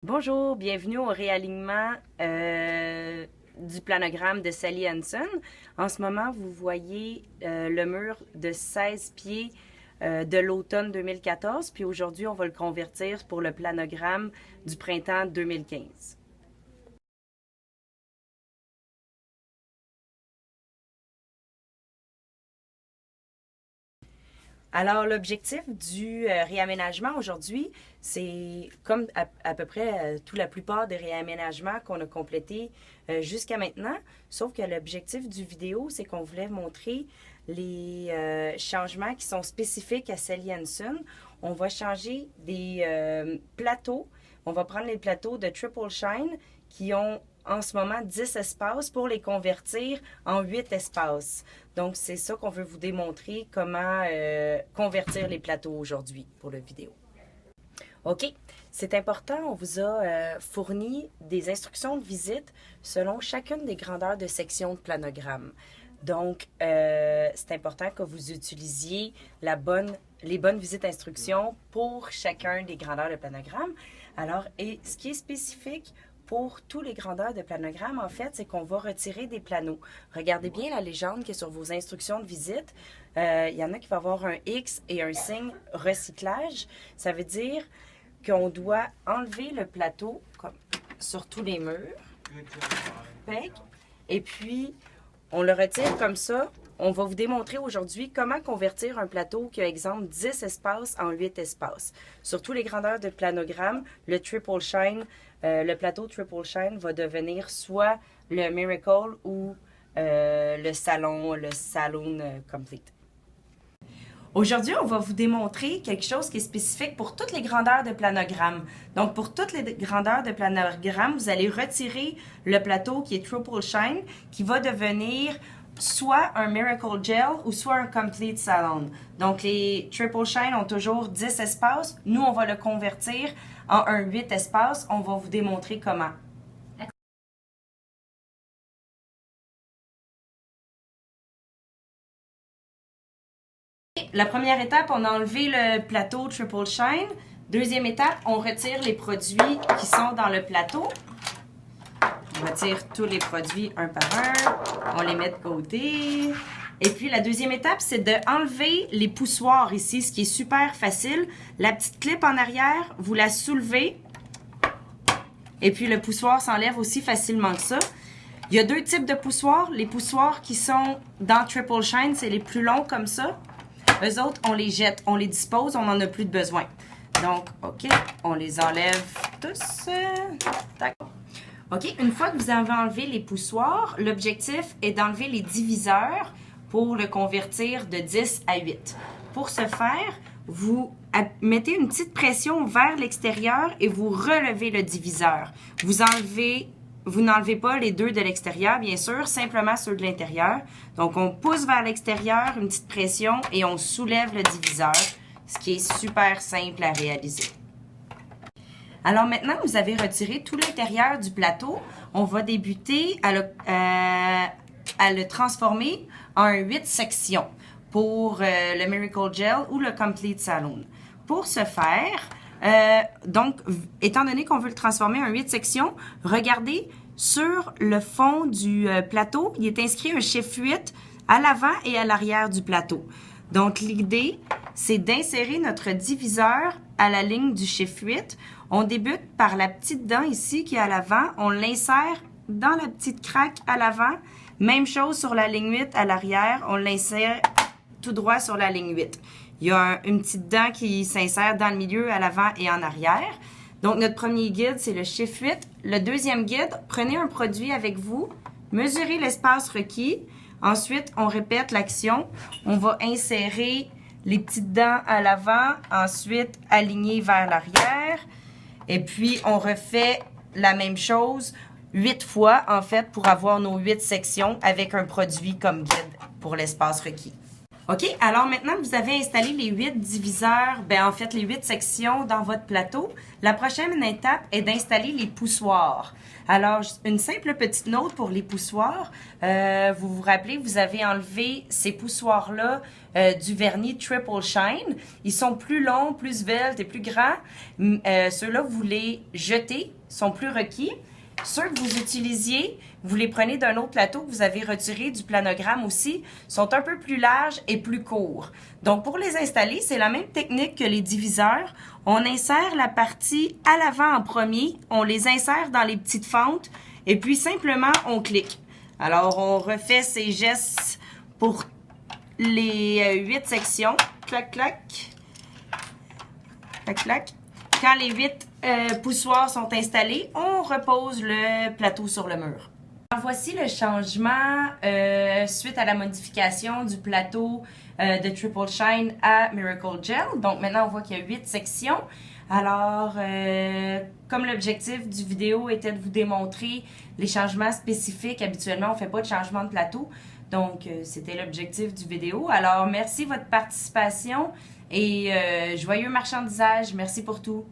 Bonjour, bienvenue au réalignement du planogramme de Sally Hansen. En ce moment, vous voyez le mur de 16 pieds de l'automne 2014, puis aujourd'hui, on va le convertir pour le planogramme du printemps 2015. Alors, l'objectif du réaménagement aujourd'hui, c'est comme à peu près la plupart des réaménagements qu'on a complétés jusqu'à maintenant, sauf que l'objectif du vidéo, c'est qu'on voulait montrer les changements qui sont spécifiques à Sally Hansen. On va changer des plateaux. On va prendre les plateaux de Triple Shine qui ont en ce moment 10 espaces pour les convertir en 8 espaces. Donc, c'est ça qu'on veut vous démontrer, comment convertir les plateaux aujourd'hui pour la vidéo. OK, c'est important, on vous a fourni des instructions de visite selon chacune des grandeurs de section de planogramme. Donc, c'est important que vous utilisiez les bonnes visites instructions pour chacun des grandeurs de planogramme. Alors, et ce qui est spécifique pour tous les grandeurs de planogramme, en fait, c'est qu'on va retirer des planos. Regardez bien la légende qui est sur vos instructions de visite. Il y en a qui vont avoir un X et un signe recyclage. Ça veut dire qu'on doit enlever le plateau comme sur tous les murs. Et puis, on le retire comme ça. On va vous démontrer aujourd'hui comment convertir un plateau qui a, exemple, 10 espaces en 8 espaces. Sur tous les grandeurs de planogramme, le Triple Shine, le plateau Triple Shine va devenir soit le Miracle ou le Saloon Complete. Aujourd'hui, on va vous démontrer quelque chose qui est spécifique pour toutes les grandeurs de planogramme. Donc, pour toutes les grandeurs de planogramme, vous allez retirer le plateau qui est Triple Shine, qui va devenir soit un Miracle Gel ou soit un Complete Saloon. Donc, les Triple Shine ont toujours 10 espaces. Nous, on va le convertir en un 8 espaces. On va vous démontrer comment. La première étape, on a enlevé le plateau Triple Shine. Deuxième étape, on retire les produits qui sont dans le plateau. On retire tous les produits un par un. On les met de côté. Et puis, la deuxième étape, c'est d'enlever les poussoirs ici, ce qui est super facile. La petite clip en arrière, vous la soulevez. Et puis, le poussoir s'enlève aussi facilement que ça. Il y a deux types de poussoirs. Les poussoirs qui sont dans Triple Shine, c'est les plus longs comme ça. Eux autres, on les jette, on les dispose, on n'en a plus de besoin. Donc, OK, on les enlève tous. D'accord. OK, une fois que vous avez enlevé les poussoirs, l'objectif est d'enlever les diviseurs pour le convertir de 10 à 8. Pour ce faire, vous mettez une petite pression vers l'extérieur et vous relevez le diviseur. Vous n'enlevez pas les deux de l'extérieur, bien sûr, simplement ceux de l'intérieur. Donc, on pousse vers l'extérieur, une petite pression, et on soulève le diviseur, ce qui est super simple à réaliser. Alors maintenant, vous avez retiré tout l'intérieur du plateau. On va débuter à le transformer en 8 sections pour le Miracle Gel ou le Complete Saloon. Pour ce faire, donc, étant donné qu'on veut le transformer en 8 sections, regardez sur le fond du plateau, il est inscrit un chiffre 8 à l'avant et à l'arrière du plateau. Donc, l'idée, c'est d'insérer notre diviseur à la ligne du chiffre 8. On débute par la petite dent ici qui est à l'avant. On l'insère dans la petite craque à l'avant. Même chose sur la ligne 8 à l'arrière. On l'insère tout droit sur la ligne 8. Il y a une petite dent qui s'insère dans le milieu, à l'avant et en arrière. Donc, notre premier guide, c'est le chiffre 8. Le deuxième guide, prenez un produit avec vous, mesurez l'espace requis. Ensuite, on répète l'action. On va insérer les petites dents à l'avant, ensuite aligner vers l'arrière. Et puis, on refait la même chose 8 fois, en fait, pour avoir nos 8 sections avec un produit comme guide pour l'espace requis. OK, alors maintenant que vous avez installé les 8 diviseurs, ben en fait les 8 sections dans votre plateau, la prochaine étape est d'installer les poussoirs. Alors, une simple petite note pour les poussoirs. Vous vous rappelez, vous avez enlevé ces poussoirs-là du vernis Triple Shine. Ils sont plus longs, plus sveltes et plus grands. Ceux-là, vous les jetez, sont plus requis. Ceux que vous utilisiez, vous les prenez d'un autre plateau que vous avez retiré du planogramme aussi, sont un peu plus larges et plus courts. Donc, pour les installer, c'est la même technique que les diviseurs. On insère la partie à l'avant en premier, on les insère dans les petites fentes et puis simplement on clique. Alors, on refait ces gestes pour les 8 sections. Clac, clac. Clac, clac. Quand les 8 poussoirs sont installés, on repose le plateau sur le mur. Alors voici le changement suite à la modification du plateau de Triple Shine à Miracle Gel. Donc maintenant, on voit qu'il y a 8 sections. Alors, comme l'objectif du vidéo était de vous démontrer les changements spécifiques, habituellement, on ne fait pas de changement de plateau. Donc, c'était l'objectif du vidéo. Alors, merci de votre participation et joyeux marchandisage. Merci pour tout.